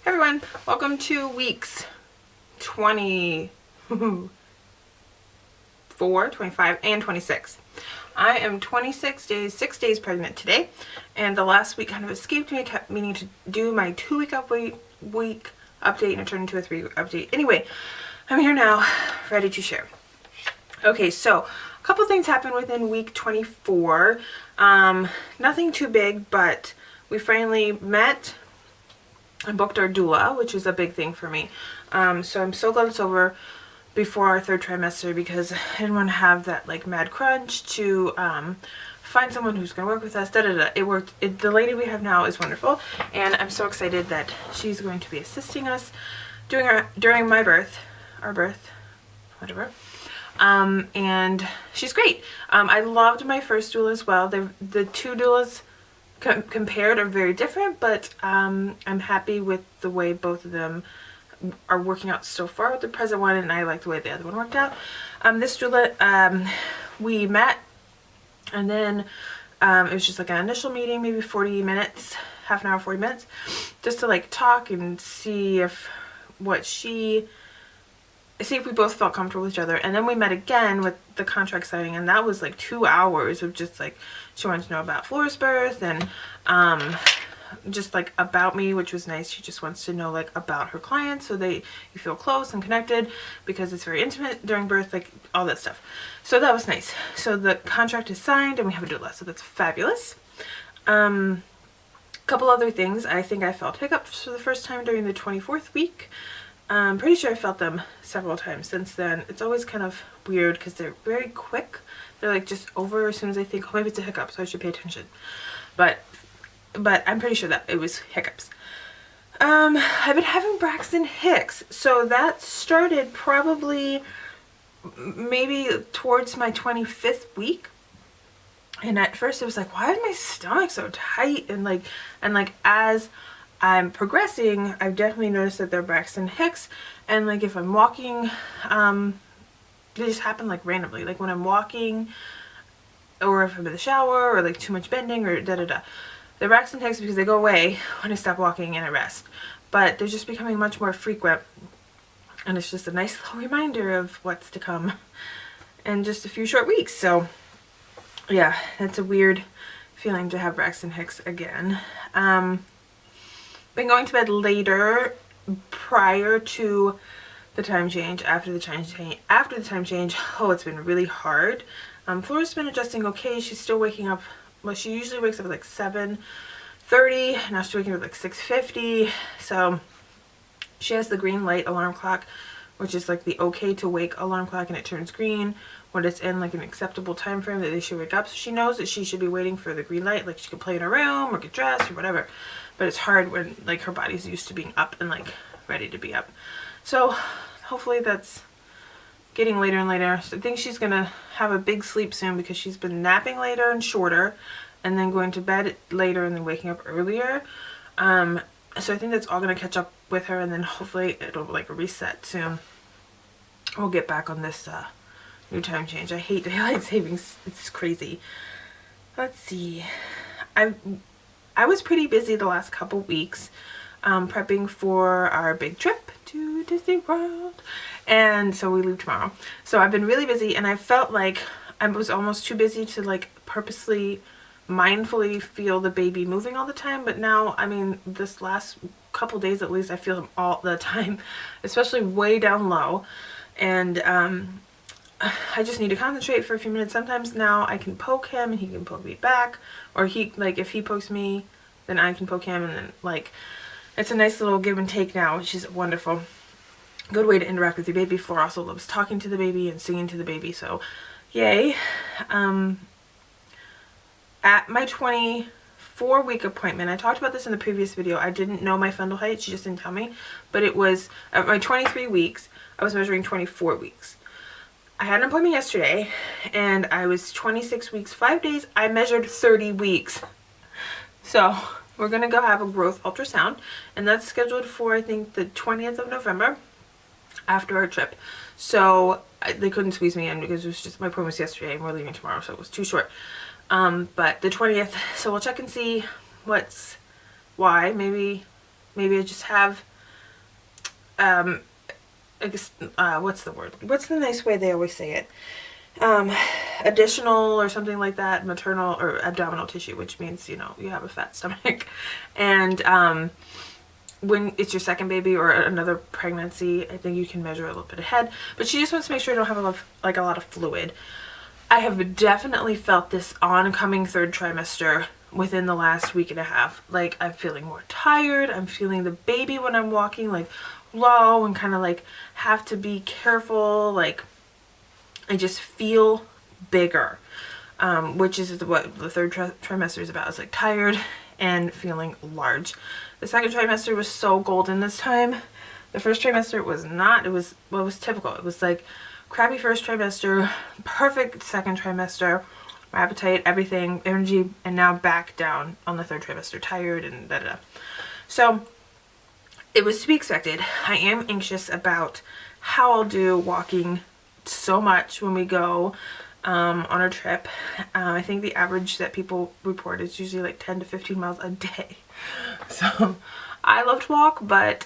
Hey everyone, welcome to weeks 24, 25, and 26. I am 26 days, 6 days pregnant today, and the last week kind of escaped me. I kept meaning to do my 2-week week update, and it turned into a 3-week update. Anyway, I'm here now, ready to share. Okay, so a couple things happened within week 24. Nothing too big, but we finally met. I booked our doula, which is a big thing for me. So I'm so glad it's over before our 3rd trimester, because I didn't want to have that like mad crunch to find someone who's going to work with us. It worked. The lady we have now is wonderful, and I'm so excited that she's going to be assisting us during my birth, our birth, whatever. And she's great. I loved my first doula as well. The two doulas compared are very different, but I'm happy with the way both of them are working out so far with the present one, and I like the way the other one worked out. This doula, we met, and then it was just like an initial meeting, maybe 40 minutes, half an hour, 40 minutes, just to like talk and see if we both felt comfortable with each other. And then we met again with the contract signing, and that was like 2 hours of just like, she wanted to know about Flora's birth and just like about me, which was nice. She just wants to know like about her clients, so you feel close and connected, because it's very intimate during birth, like all that stuff. So that was nice. So the contract is signed and we have a doula, so that's fabulous. Couple other things. I think I felt hiccups for the first time during the 24th week. I'm pretty sure I felt them several times since then. It's always kind of weird because they're very quick. They're like just over as soon as I think, oh, maybe it's a hiccup, so I should pay attention. But I'm pretty sure that it was hiccups. I've been having Braxton Hicks. So that started probably maybe towards my 25th week. And at first it was like, why is my stomach so tight? And like as I'm progressing, I've definitely noticed that they're Braxton Hicks, and like if I'm walking, they just happen like randomly, like when I'm walking, or if I'm in the shower, or like too much bending, or They're Braxton Hicks because they go away when I stop walking and I rest, but they're just becoming much more frequent, and it's just a nice little reminder of what's to come in just a few short weeks. So yeah, that's a weird feeling to have Braxton Hicks again. Been going to bed later prior to the time change. After the time change, oh, it's been really hard. Flora's been adjusting okay. She's still waking up. Well, she usually wakes up at like 7:30. Now she's waking up at like 6:50. So she has the green light alarm clock, which is like the okay to wake alarm clock, and it turns green when it's in like an acceptable time frame that they should wake up. So she knows that she should be waiting for the green light. Like she could play in her room or get dressed or whatever. But it's hard when like her body's used to being up and like ready to be up. So hopefully that's getting later and later. So I think she's gonna have a big sleep soon, because she's been napping later and shorter, and then going to bed later and then waking up earlier. So I think that's all gonna catch up with her, and then hopefully it'll like reset soon. We'll get back on this new time change. I hate daylight savings. It's crazy. Let's see. I was pretty busy the last couple weeks, prepping for our big trip to Disney World, and so we leave tomorrow. So I've been really busy, and I felt like I was almost too busy to like purposely, mindfully feel the baby moving all the time. But now, I mean, this last couple days at least, I feel him all the time, especially way down low, and I just need to concentrate for a few minutes. Sometimes now I can poke him and he can poke me back, or if he pokes me, then I can poke him, and then like it's a nice little give and take now, which is wonderful. Good way to interact with your baby. Flora also loves talking to the baby and singing to the baby, so yay. At my 24-week appointment, I talked about this in the previous video. I didn't know my fundal height, she just didn't tell me, but it was at my 23 weeks. I was measuring 24 weeks. I had an appointment yesterday, and I was 26 weeks, 5 days. I measured 30 weeks. So we're going to go have a growth ultrasound, and that's scheduled for, I think, the 20th of November after our trip. So they couldn't squeeze me in because it was just, my appointment was yesterday and we're leaving tomorrow, so it was too short. But the 20th, so we'll check and see why. Maybe I just have I guess, what's the word? What's the nice way they always say it? Additional or something like that, maternal or abdominal tissue, which means, you know, you have a fat stomach. And when it's your second baby or another pregnancy, I think you can measure a little bit ahead. But she just wants to make sure you don't have a lot of fluid. I have definitely felt this oncoming third trimester within the last week and a half. Like, I'm feeling more tired. I'm feeling the baby when I'm walking, like, low and kind of like have to be careful. Like, I just feel bigger, which is what the third trimester is about. It's like tired and feeling large. The second trimester was so golden this time. The first trimester was not. It was what was typical. It was like crappy first trimester, perfect second trimester, my appetite, everything, energy, and now back down on the third trimester, tired and da-da-da. So it was to be expected. I am anxious about how I'll do walking so much when we go on our trip. I think the average that people report is usually like 10 to 15 miles a day. So I love to walk, but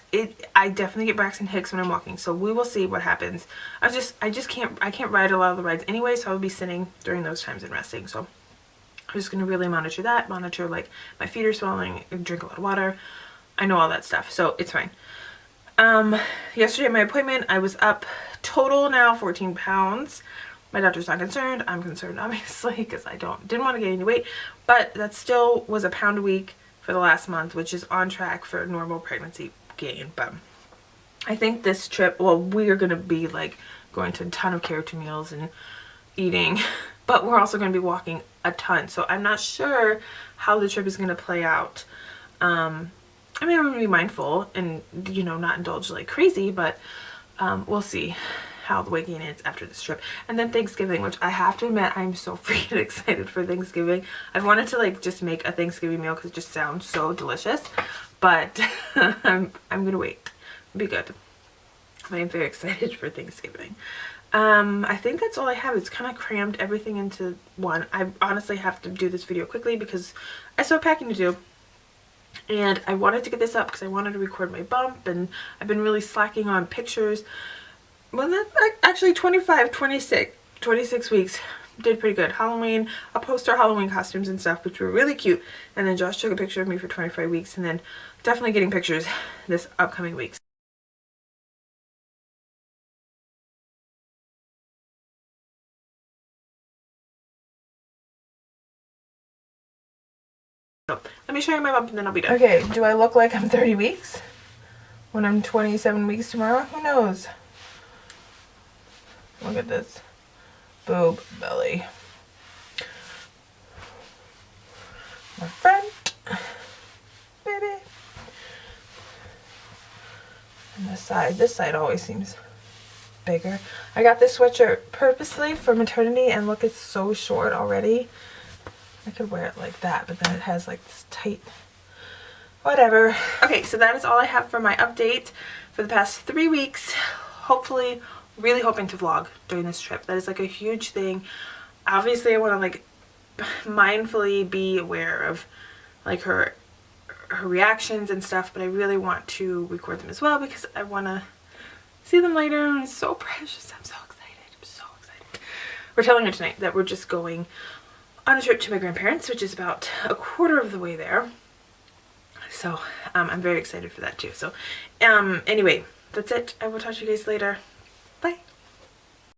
I definitely get Braxton Hicks when I'm walking. So we will see what happens. I can't ride a lot of the rides anyway, so I'll be sitting during those times and resting. So I'm just going to really monitor that, monitor like my feet are swelling, drink a lot of water. I know all that stuff, so it's fine. Yesterday at my appointment, I was up total now 14 pounds. My doctor's not concerned. I'm concerned, obviously, because I didn't want to gain any weight, but that still was a pound a week for the last month, which is on track for normal pregnancy gain. But I think this trip, well, we are going to be like going to a ton of character meals and eating, but we're also going to be walking a ton. So I'm not sure how the trip is going to play out. I mean, I'm going to be mindful and, you know, not indulge like crazy, but we'll see how the weight gain is after this trip. And then Thanksgiving, which I have to admit, I'm so freaking excited for Thanksgiving. I've wanted to like just make a Thanksgiving meal because it just sounds so delicious, but I'm going to wait. It'll be good. I am very excited for Thanksgiving. I think that's all I have. It's kind of crammed everything into one. I honestly have to do this video quickly because I still have packing to do. And I wanted to get this up because I wanted to record my bump, and I've been really slacking on pictures. Well, that's actually 26 weeks. Did pretty good. Halloween, I'll post our Halloween costumes and stuff, which were really cute. And then Josh took a picture of me for 25 weeks, and then definitely getting pictures this upcoming week. So let me show you my bump and then I'll be done. Okay, do I look like I'm 30 weeks? When I'm 27 weeks tomorrow? Who knows? Look at this. Boob belly. My front. Baby. And this side always seems bigger. I got this sweatshirt purposely for maternity, and look, it's so short already. I could wear it like that, but then it has like this tight, whatever. Okay, so that is all I have for my update for the past 3 weeks. Hopefully, really hoping to vlog during this trip. That is like a huge thing. Obviously, I want to like mindfully be aware of like her reactions and stuff, but I really want to record them as well because I want to see them later, and it's so precious. I'm so excited. I'm so excited. We're telling her tonight that we're just going on a trip to my grandparents, which is about a quarter of the way there. So I'm very excited for that too. So anyway, that's it. I will talk to you guys later. Bye.